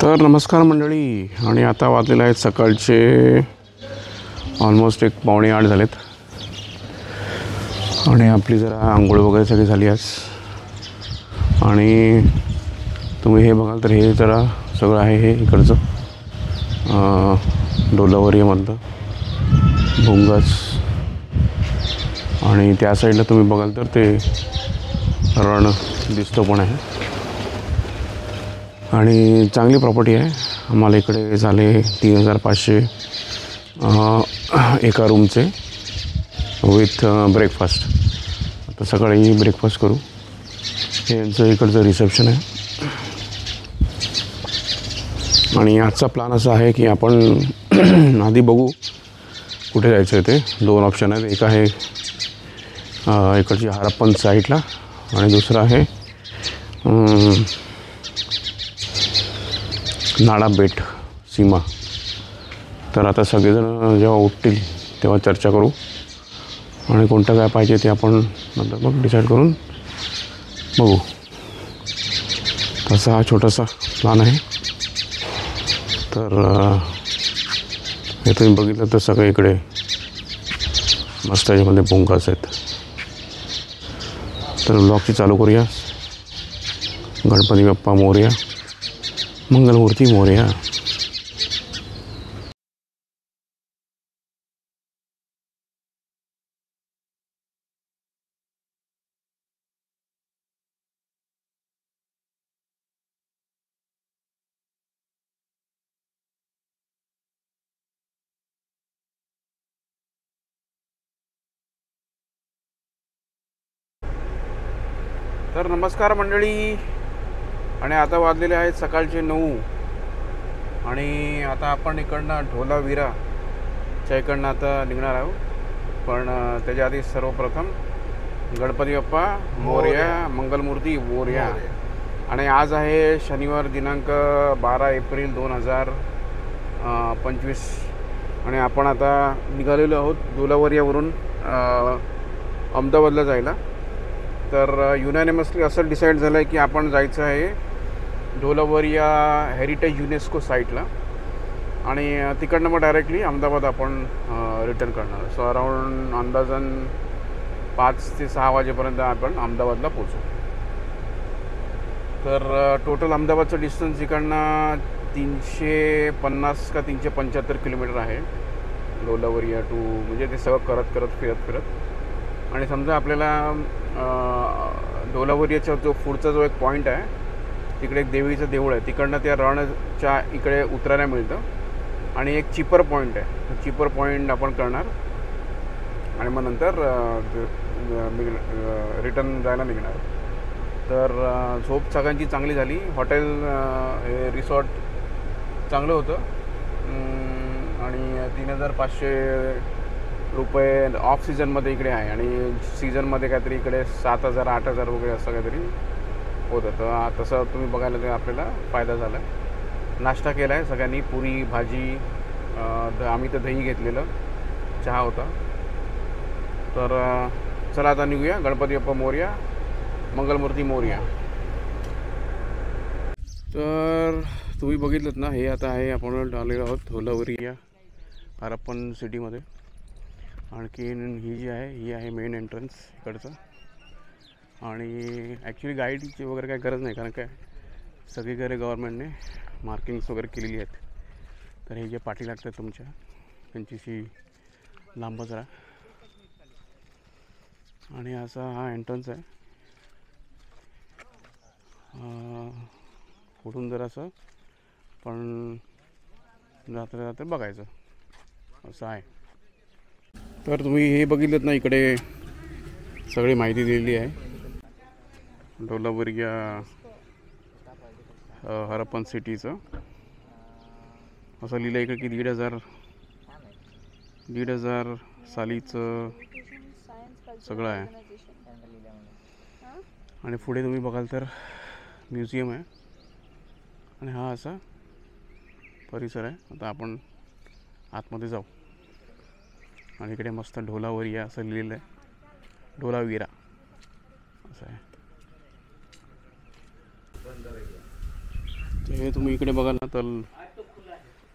तर नमस्कार मंडळी. आणि आता वाजलेले आहेत सकाळचे ऑलमोस्ट 7:45 झालेत. आणि आपली जरा आंघोळ वगैरे सगळी झाली आज. आणि तुम्ही हे बघाल तर हे जरा सगळं आहे हे इकडचं डोलावरीमधलं भुंगाच. आणि त्या साईडला तुम्ही बघाल तर ते रण दिसतो पण आहे. आणि चांगली प्रॉपर्टी आहे. आम्हाला इकडे झाले 3,500 एका रूमचे विथ ब्रेकफास्ट. आता सकाळी ब्रेकफास्ट करू. हे यांचं इकडचं रिसेप्शन आहे. आणि आजचा प्लॅन असा आहे की आपण आधी बघू कुठे जायचं आहे. ते 2 ऑप्शन आहेत. एक आहे इकडची हरप्पन साईडला आणि दुसरं आहे नाडा बेट सीमा. तर आता सगळेजण जेव्हा उठतील तेव्हा चर्चा करू आणि कोणतं काय पाहिजे ते आपण नंतर मग डिसाईड करून बघू. तसा हा छोटासा प्लॅन आहे. तर हे तुम्ही बघितलं तर सगळे इकडे मस्त याच्यामध्ये भुंगाच आहेत. तर ब्लॉगची चालू करूया. गणपती बाप्पा मोरया, मंगलमूर्ती मोरया. तर नमस्कार मंडळी. आणि आता वाजलेले आहेत सकाळचे 9. आणि आता आपण इकडनं ढोलावीराच्या इकडनं आता निघणार आहोत. पण त्याच्या आधी सर्वप्रथम गणपती बाप्पा मोरया, मंगलमूर्ती मोरया. आणि आज आहे शनिवार दिनांक 12 एप्रिल 2025. आणि आपण आता निघालेलो आहोत डोलावरीयावरून अहमदाबादला जायला. तर युनॅनिमसली असं डिसाईड झालं आहे की आपण जायचं आहे डोलावरीया हेरिटेज युनेस्को साईटला. आणि तिकडनं मग डायरेक्टली अहमदाबाद आपण रिटर्न करणार. सो अराऊंड अंदाजन 5 ते 6 वाजेपर्यंत आपण अहमदाबादला पोचू. तर टोटल अहमदाबादचं डिस्टन्स इकडनं 350 का 375 किलोमीटर आहे डोलावरीया टू. म्हणजे ते सगळं करत फिरत. आणि समजा आपल्याला डोलावरीयाचा जो पुढचा जो एक पॉईंट आहे तिकडे एक देवीचं देऊळ आहे. तिकडनं त्या रणच्या इकडे उतरायला मिळतं. आणि एक चिपर पॉईंट आहे. चिपर पॉईंट आपण करणार आणि मग नंतर रिटर्न जायला निघणार. तर झोप सगळ्यांची चांगली झाली. हॉटेल रिसॉर्ट चांगलं होतं. आणि 3,500 रुपये ऑफ सीझनमध्ये इकडे आहे. आणि सीझनमध्ये काहीतरी इकडे 7,000 8,000 वगैरे असं काहीतरी होतं. तर तसं तुम्ही बघायला तर आपल्याला फायदा झाला. नाश्ता केला आहे सगळ्यांनी. पुरी भाजी, आम्ही तर दही घेतलेलं, चहा होता. तर चला आता निघूया. गणपती बाप्पा मोरया, मंगलमूर्ती मोरया. तर तुम्ही बघितलं ना, हे आता आहे आपण आलेलो आहोत डोलावरीया हरप्पन सिटीमध्ये. आणखीन ही जी आहे ही आहे मेन एंट्रन्स इकडचं. आणि ॲक्च्युली गाईडची वगैरे काही गरज नाही, कारण काय सगळीकडे गव्हर्नमेंटने मार्किंग्स वगैरे केलेली आहेत. तर हे जे पाठी लागतात तुमच्या त्यांचीशी लांबच राहा. आणि असा हा एंट्रन्स आहे. कुठून जर असं पण जाता बघायचं असं आहे. तर तुम्ही हे बघितलं ना, इकडे सगळी माहिती दिलेली आहे डोलावरीया हरप्पन सिटीचं. असं लिहिलं आहे की 1,500 सालीचं सगळं आहे. आणि पुढे तुम्ही बघाल तर म्युझियम आहे. आणि हा असा परिसर आहे. आता आपण आतमध्ये जाऊ. आणि इकडे मस्त डोलावरीया असं लिहिलेलं आहे. डोलावीरा असं आहे. तर हे तुम्ही इकडे बघाल ना तर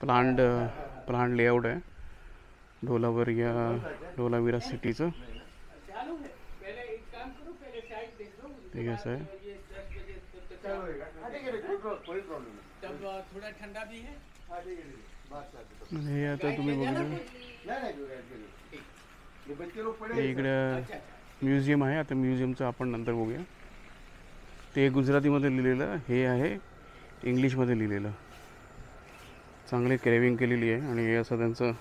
प्लांट लेआउट आहे ढोलावीरा सिटीचं. ते असं आहे. हे आता तुम्ही बघितलं इकडं म्युझियम आहे. आता म्युझियमचं आपण नंतर बघूया. ते गुजरातीमध्ये लिहिलेलं, हे आहे इंग्लिशमध्ये लिहिलेलं. चांगली क्रेविंग केलेली आहे आणि हे असं त्यांचं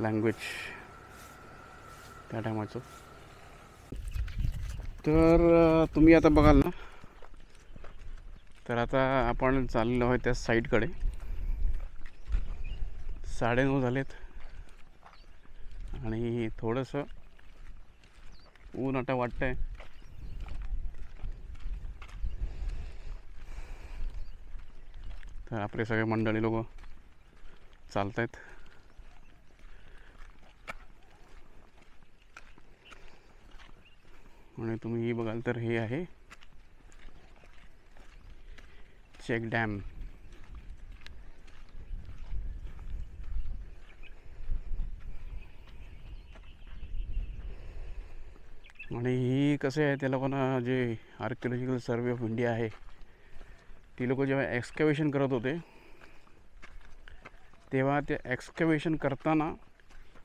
लँग्वेज त्या टायमाचं. तर तुम्ही आता बघाल ना तर आता आपण चाललेलो आहे त्या साईडकडे. 9:30 झालेत आणि थोडंसं ऊन आता वाटतंय. तर आपले सगळे मंडळी लोक चालत आहेत. आणि तुम्ही बघाल तर हे आहे चेक डॅम. आणि ही कसं आहे, त्या लोकांना जे आर्किओलॉजिकल सर्वे ऑफ इंडिया आहे ती लोक जेव्हा एक्सकॅव्हेशन करत होते तेव्हा ते एक्सकॅव्हेशन करताना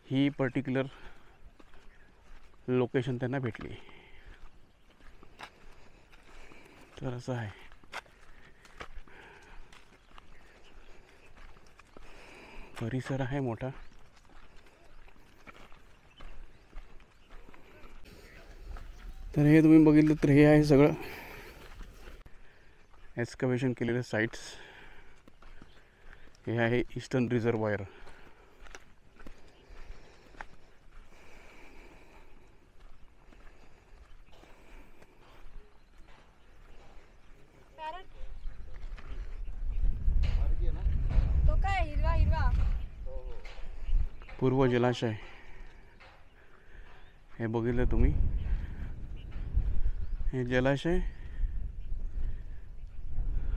ही पर्टिक्युलर लोकेशन त्यांना भेटली. तर असं आहे. परिसर आहे मोठा. तर हे तुम्ही बघितलं तर हे आहे सगळं एक्सकॅव्हेशन केलेले साईट्स. हे आहे ईस्टर्न रिझर्वायर. पूर्व जलाशय हे बघितलं तुम्ही. हे जलाशय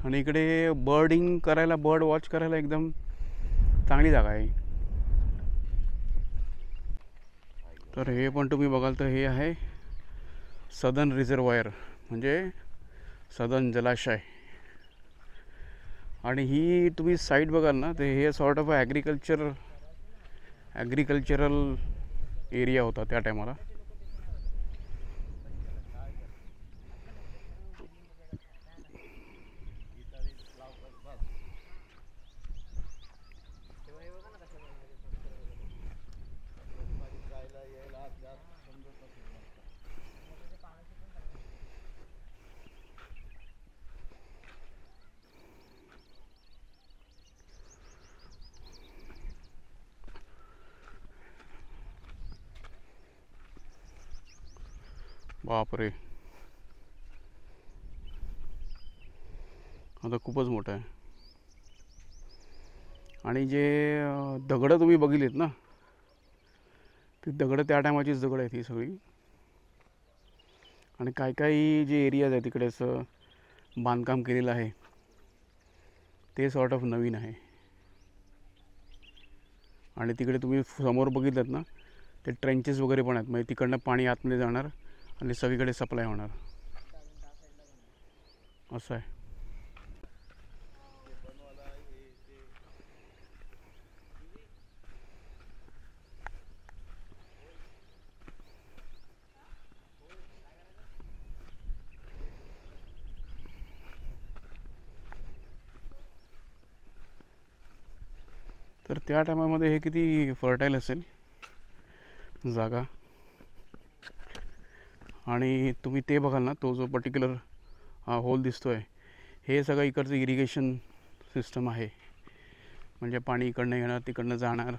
आणि इकडे बर्डिंग करायला, बर्ड वॉच करायला एकदम चांगली जागा आहे. तर हे पण तुम्ही बघाल तर हे आहे सदर्न रिझर्वायर म्हणजे सदर्न जलाशय. आणि ही तुम्ही साईट बघाल ना तर हे सॉर्ट ऑफ ॲग्रिकल्चरल एरिया होता त्या टायमाला. बापरे, आता खूपच मोठं आहे. आणि जे दगडं तुम्ही बघितलीत ना ती दगडं त्या टायमाचीच दगड आहेत ही सगळी. आणि काही जे एरियाज आहेत तिकडे असं बांधकाम केलेलं आहे ते सॉर्ट ऑफ नवीन आहे. आणि तिकडे तुम्ही समोर बघितलं ना ते ट्रेंचेस वगैरे पण आहेत. म्हणजे तिकडनं पाणी आतमध्ये जाणार आणि सगळीकडे सप्लाय होणार असं आहे. तर त्या टायमामध्ये हे किती फर्टाईल असेल जागा. आणि तुम्ही ते बघाल ना तो जो पर्टिक्युलर होल दिसतोय हे सगळं इकडचं इरिगेशन सिस्टम आहे. म्हणजे पाणी इकडनं येणार तिकडनं जाणार.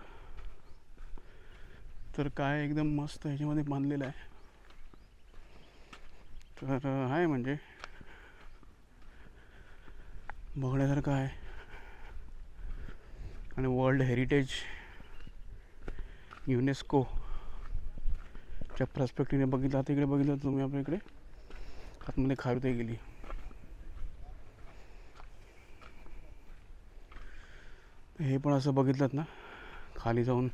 तर काय एकदम मस्त ह्याच्यामध्ये बांधलेलं आहे. तर आहे म्हणजे बघण्यासारखं आहे. आणि वर्ल्ड हेरिटेज युनेस्कोच्या पर्स्पेक्टिव्हने बघितलं. आता इकडे बघितलं तुम्ही आपल्या इकडे आतमध्ये खारुताई गेली. हे पण असं बघितलं ना खाली जाऊन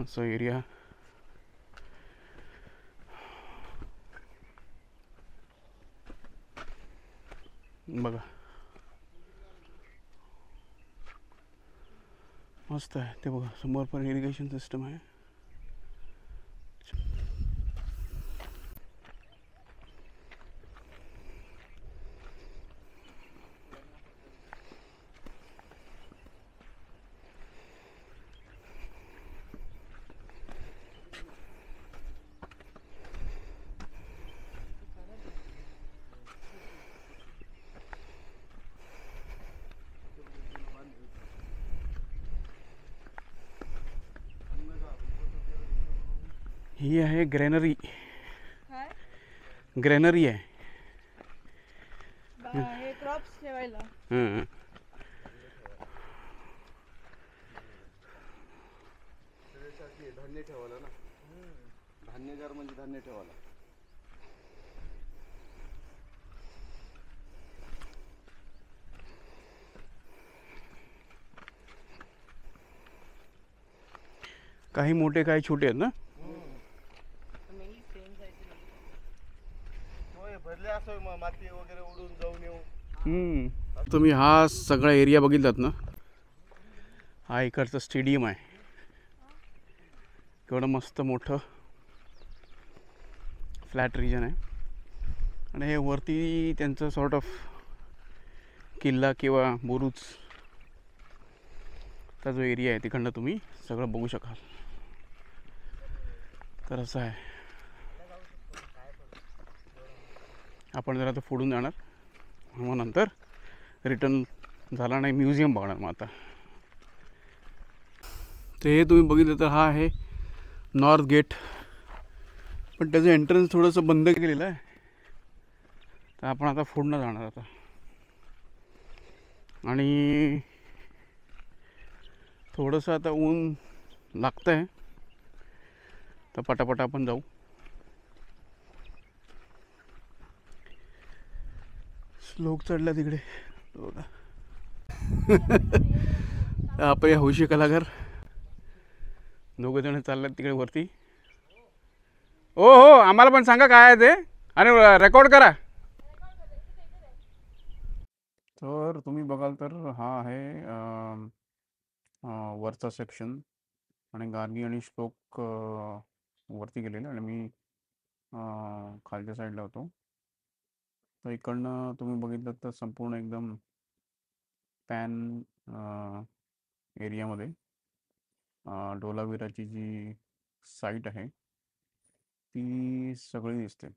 असं एरिया बघा मस्त आहे ते बघा समोर पण इरिगेशन सिस्टम आहे. ही आहे ग्रेनरी. ग्रेनरी आहे हे क्रॉप्स ठेवायला. धान्य ठेवायला ना. धान्यगार म्हणजे धान्य ठेवायला. काही मोठे काही छोटे आहेत ना. भरले असं माती वगैरे उडून जाऊन येऊ. तुम्ही हा सगळा एरिया बघितलात ना. हा इकडचं स्टेडियम आहे. केवढं मस्त मोठं फ्लॅट रिजन आहे आणि हे वरती त्यांचं सॉर्ट ऑफ किल्ला किंवा बुरुजचा जो एरिया आहे तिकडनं तुम्ही सगळं बघू शकाल. तर असं आहे. आपण जरा आता फोडून जाणार मग नंतर रिटर्न झाला नाही म्युझियम बघणार. मग आता ते हे तुम्ही बघितलं तर हा आहे नॉर्थ गेट, पण त्याचं एंट्रन्स थोडंसं बंद केलेलं आहे. तर आपण आता फोडणं जाणार आता आणि थोडंसं आता ऊन लागतं आहे तर पटापट आपण जाऊ. लोक चढला तिकडे बघा. आपले हौशी कलाकार दोघं जण चालल्यात तिकडे वरती. हो हो आम्हाला पण सांगा काय आहे ते आणि रेकॉर्ड करा. तर तुम्ही बघाल तर हा आहे वरचा सेक्शन आणि गार्गी आणि श्लोक वरती गेलेले आणि मी खालच्या साईडला होतो. तर इकडनं तुम्ही बघितलं तर संपूर्ण एकदम पॅन एरियामध्ये डोलावीराची जी साईट आहे ती सगळी दिसते.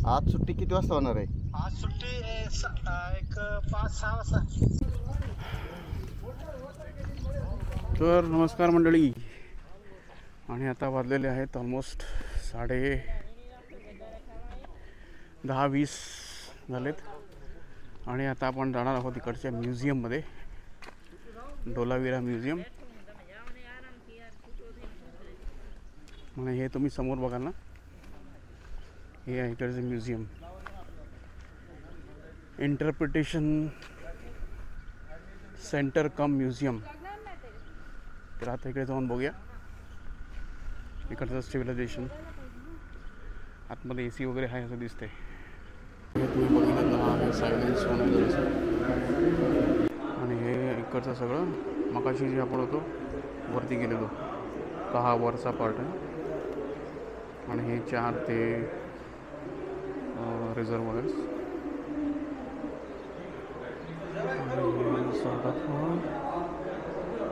आज सुट्टी किती वाजता होणार आहे? आज सुट्टी एक 5-6 वाजता. तर नमस्कार मंडळी, आणि आता वाजलेले आहेत ऑलमोस्ट 10:20 झालेत. आणि आता आपण जाणार आहोत इकडच्या म्युझियममध्ये, डोलावीरा म्युझियम. आणि हे तुम्ही समोर बघाल ना, हे आहे इकडचं म्युझियम, इंटरप्रिटेशन सेंटर कम म्युझियम. तर आता इकडे जाऊन बघूया इकडचं सिव्हिलायझेशन. आतमध्ये AC वगैरे आहे असं दिसतंय. हे तुम्ही बघितलं ना, हे सायलेन्स होण्याचं. आणि हे इकडचं सगळं मगाशी जे आपण होतो वरती गेलेलो का, हा वरचा पार्ट आहे. आणि हे 4 ते रिझर्वर्स.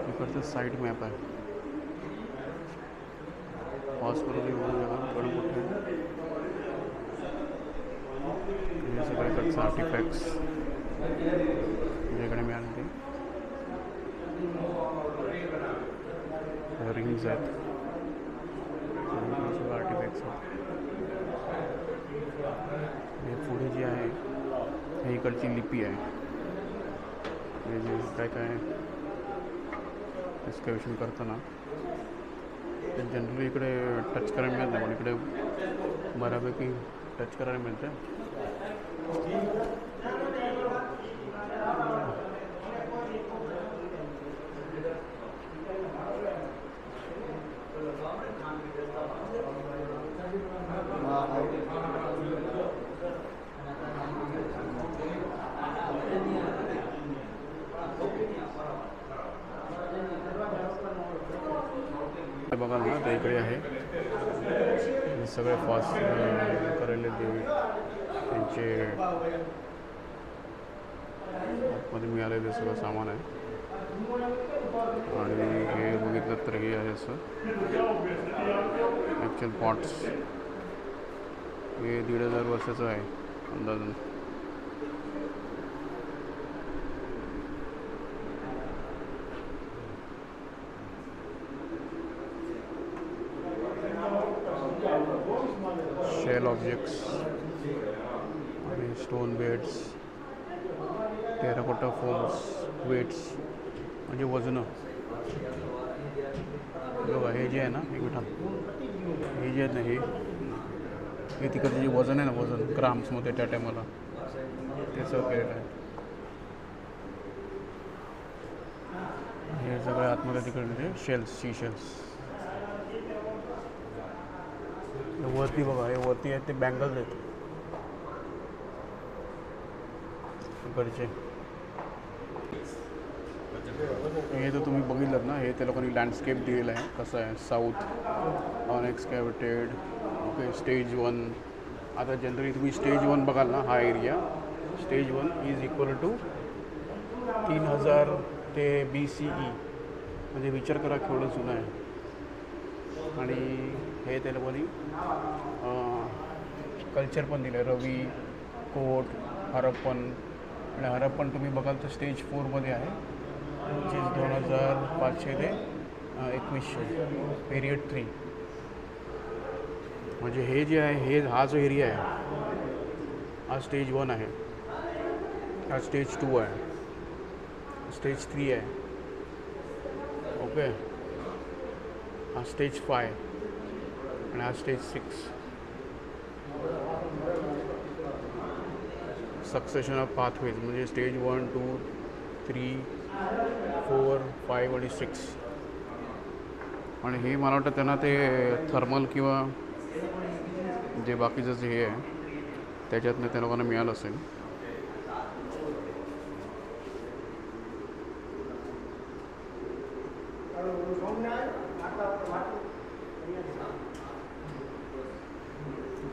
इकडचं साईड मॅप आहे. पॉज करून येऊन कडे मोठे हे सगळं इकडचं आर्टिफॅक्ट्स ज्याकडे मिळाले ते रिंग्स आहेत, सगळं आर्टिफॅक्ट्स आहेत. हे पुढे जे आहे हे इकडची लिपी आहे. हे जे काय काय एक्सकॅव्हेशन करताना ते जनरली इकडे टच करायला मिळत नाही, पण इकडे बऱ्यापैकी टच करायला मिळतं. बघा ना, ते इकडे आहे. हे सगळे फास्ट करायला ते त्यांचे मध्ये मिळालेले सगळं सामान आहे. आणि हे बघितलं तर हे आहे असं ॲक्च्युअल पॉट्स. हे 1,500 वर्षाचं आहे अंदाजून. शेल ऑब्जेक्ट्स आणि stone beds, terracotta forms, weights म्हणजे वजनं. बघा हे जे आहे ना, हे मिठा हे जे आहेत ना, हे तिकडचे जे वजन आहे ना, वजन ग्राम्समध्ये त्या टायमाला ते सगळं केलेलं आहे. हे सगळं आतमध्ये तिकडे शेल्स, सी शेल्स. वरती बघा, हे वरती आहेत ते बँगल्स आहेत इकडचे. हे तर तुम्ही बघितलं ना, हे त्या लोकांनी लँडस्केप दिलेलं आहे कसं आहे. South unexcavated. Okay, stage 1. आता जनरली तुम्ही स्टेज 1 बघाल ना, हा area stage 1 is equal to 3000 ते BCE. म्हणजे विचार करा केवढं जुनं आहे. आणि हे त्या लोकांनी कल्चर पण दिलं आहे, रवी, कोट, हरप्पन. आणि हरप्पन तुम्ही बघाल तर स्टेज 4मध्ये आहे, जे 2500 ते 2100 पिरियड 3. म्हणजे हे जे आहे, हे हा जो एरिया आहे हा स्टेज 1 आहे, हा स्टेज 2 आहे, स्टेज 3 आहे. ओके, हा स्टेज 5 आणि हा स्टेज 6. सक्सेशन ऑफ पाथवेज म्हणजे स्टेज 1, 2, 3, 4, 5 आणि 6. आणि हे मला वाटतं त्यांना ते थर्मल किंवा जे बाकीचं जे हे आहे त्याच्यातनं त्या लोकांना मिळालं असेल.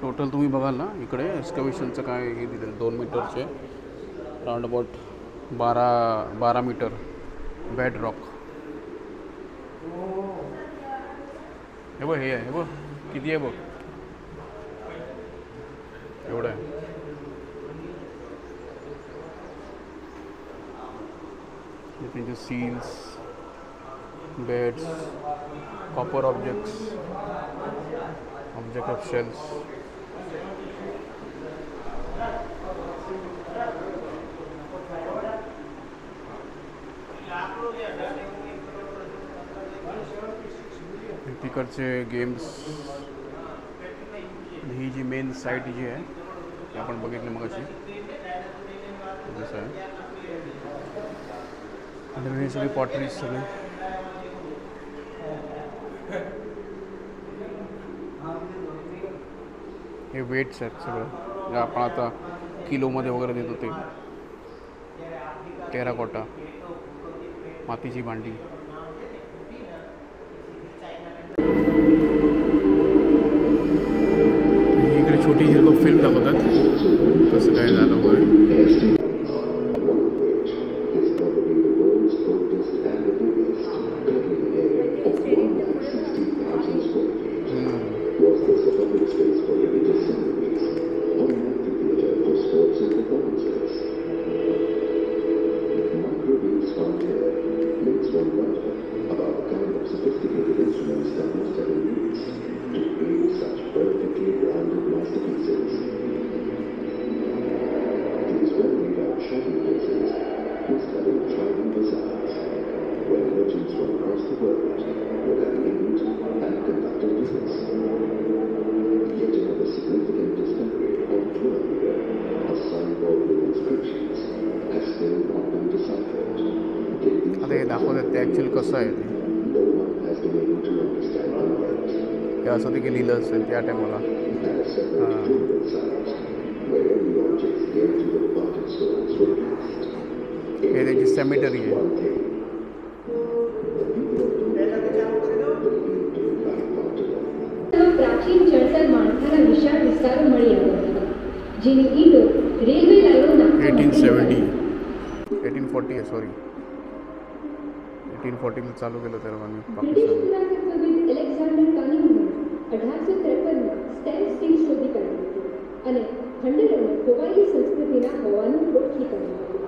टोटल तुम्ही बघाल ना, इकडे एक्सकॅव्हेशनचं काय हे दिलेलं 2 मीटरचे round about 12 metre bedrock. हे बघ, हे आहे, हे बघ किती आहे बघ. एवढं आहे. त्यांचे seals, beds, copper objects, object of shells. तिकडचे गेम्स. ही जी मेन साईट जी आहे ती आपण बघितली मग अशी जसं आहे. आणि हे सगळे पॉटरीज सगळे हे वेट्स आहेत सगळं जे आपण आता किलोमध्ये वगैरे देतो ते. टेराकोटा, मातीची भांडी. इकडे छोटी ही लोक फिल्म दाखवतात कसं काय झालं वगैरे. आता हे दाखवतात ते ॲक्च्युअली कसं आहे ते असं ते की लिहिलं असेल त्या टायमाला. हे त्याची सेमिटरी आहे. પ્રાચીન જળતર માળખાના વિશાળ વિસ્તારો મળી આવ્યા હતા જેની ઈંટો રેલવે લાઈનોના 1840 आहे सॉरी 1840 में चालू केलं त्याला आम्ही બ્રિટિશ पाकिस्तान. પુરાતત્વવિદ એલેક્ઝાન્ડર કનિંઘમે 1853માં સ્ટેમ સ્ટીલ શોધી કાઢ્યું હતું અને ખંડેરોને ખોવાયેલી સંસ્કૃતિના હોવાનું ઓળખી કાઢ્યું હતું.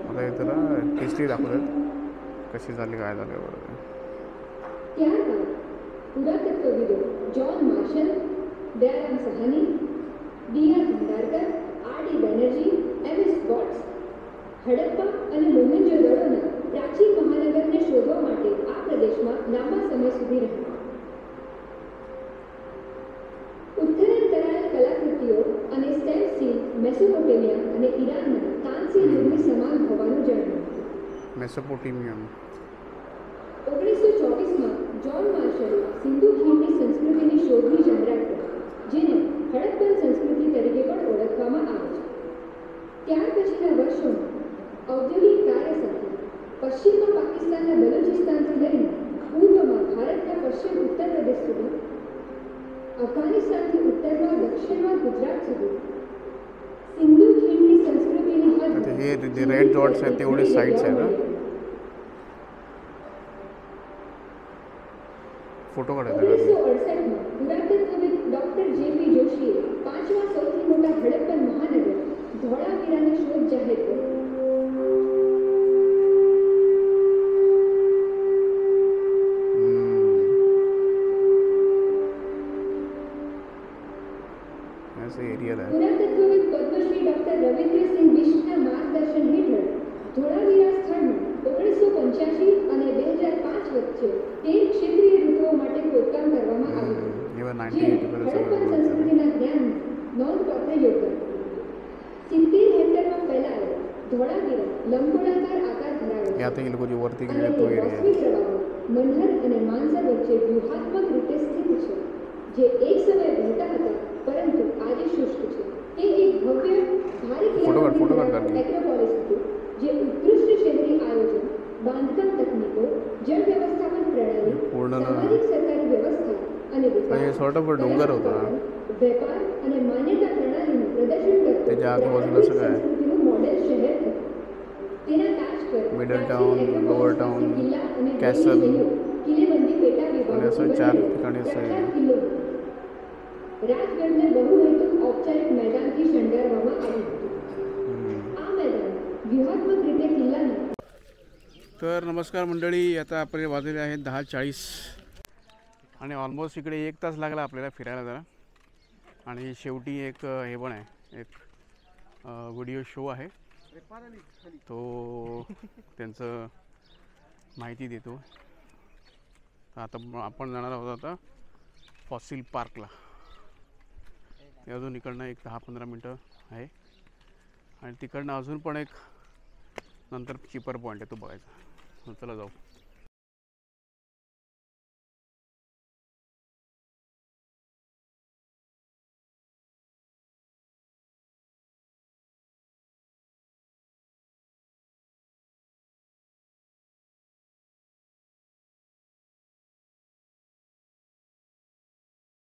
आता हे त्याला हिस्ट्री दाखवतात कशी झाली काय झालं वगैरे. ત્યારબાદ પુરાતત્વવિદો John Marshall, Dayaram Sahni, D R. Bhandarkar, R D. Banerjee, M S. ગોટ્સ હડપ્પા અને મોહેંજો-દડોના પ્રાચીન મહાનગરને શોધવા માટે આ પ્રદેશમાં લાંબા સમય સુધી રહ્યા. ઉત્ખનન કરાયેલ કલાકૃતિઓ અને સ્ટેમ સ્ટીલ મેસોપોટેમિયા અને ઈરાનના તાનસી યુગની સમાન હોવાનું જણાયું. मेसोपोटेमियम 1924માં જ્હોન માર્શલે સિંધુ ખીણની સંસ્કૃતિની શોધની જાહેરાત કરી જેને હડપ્પન સંસ્કૃતિ તરીકે પણ ઓળખવામાં આવે છે. ત્યાર પછીના વર્ષોમાં ઔદ્યોગિક કાર્ય સાથે પશ્ચિમમાં પાકિસ્તાનના બલુચિસ્તાનથી લઈને પૂર્વમાં ભારતના પશ્ચિમ ઉત્તર પ્રદેશ સુધી, અફઘાનિસ્તાનથી ઉત્તરમાં દક્ષિણમાં ગુજરાત સુધી સિંધુ ખીણની સંસ્કૃતિની હદ आता हे जे रेड डॉट्स आहेत तेवढे साईट्स आहेत ना. फोटो काढायचा 1968માં પુરાતત્વવિદ ડોક્ટર જે.પી. જોશીએ પાંચમા સૌથી મોટા હડપ્પન મહાનગર ધોળાવીરાની શોધ જાહેર કરી. ऐसे एरिया है. પુરાતત્વવિદ પદ્મશ્રી ડોક્ટર રવિન્દ્રસિંહ બિષ્ટના માર્ગદર્શન હેઠળ ધોળાવીરા સ્થળનું 1985 અને 2005 વચ્ચે 13 ક્ષેત્રીય ઋતુઓ માટે ખોદકામ કરવામાં આવ્યું હતું. इवन જેણે 1980 હડપ્પન સંસ્કૃતિના જ્ઞાનનું નોંધપાત્ર યોગદાન આપ્યું. 70 હેક્ટરમાં ફેલાયેલ ધોળાવીરા લંબગોળાકાર આકાર ધરાવે છે. या आता ये लोग जो वरती અને गेले તે तो एरिया મોસમી પ્રવાહો મનહર અને માનસર વચ્ચે વ્યૂહાત્મક રીતે સ્થિત છે જે એક સમયે વહેતા હતા પરંતુ આજે શુષ્ક છે. તે એક ભવ્ય ભારે ફોટો કાઢ કરવી. એક્રોપોલિસ હતું જે ઉત્કૃષ્ટ શહેરી આયોજન, બાંધકામ તકનીકો, જળ વ્યવસ્થાપન પ્રણાલી, પૂર્ણ સામાજિક સરકારી વ્યવસ્થા અને વિકાસ, हे sort of a डोंगर होता. વેપાર અને માન્યતા પ્રણાલીનું પ્રદર્શન કરતું त्याच्या आजूबाजूला પ્રાચીન सगळं आहे. સંસ્કૃતિનું મોડેલ શહેર હતું. તેના તાજ પર मिडल પ્રાચીન टाउन, એક્રોપોલિસ लोअर टाउन, કિલ્લા અને कॅसल. ગેલી સહયોગ, કિલ્લેબંધી પેટા आणि વિભાગ असं 4 ठिकाणी असं પ્રખ્યાત કિલ્લો હતો. રાજગઢને બહુહેતુક ઔપચારિક મેદાનથી શણગારવામાં આવ્યું હતું. આ મેદાન વ્યૂહાત્મક રીતે કિલ્લાની तर नमस्कार मंडळी, आता आपण वाजलेले आहेत 10:40 आणि ऑलमोस्ट इकडे 1 तास लागला आपल्याला फिरायला जरा. आणि शेवटी एक हे पण आहे, एक व्हिडिओ शो आहे, तो त्यांचं माहिती देतो. तर आता आपण जाणार आहोत आता फॉसिल पार्कला. ते अजून इकडनं एक 10-15 मिनटं आहे आणि तिकडनं अजून पण एक नंतर चिपर पॉईंट आहे, तो बघायचा. चला जाऊ.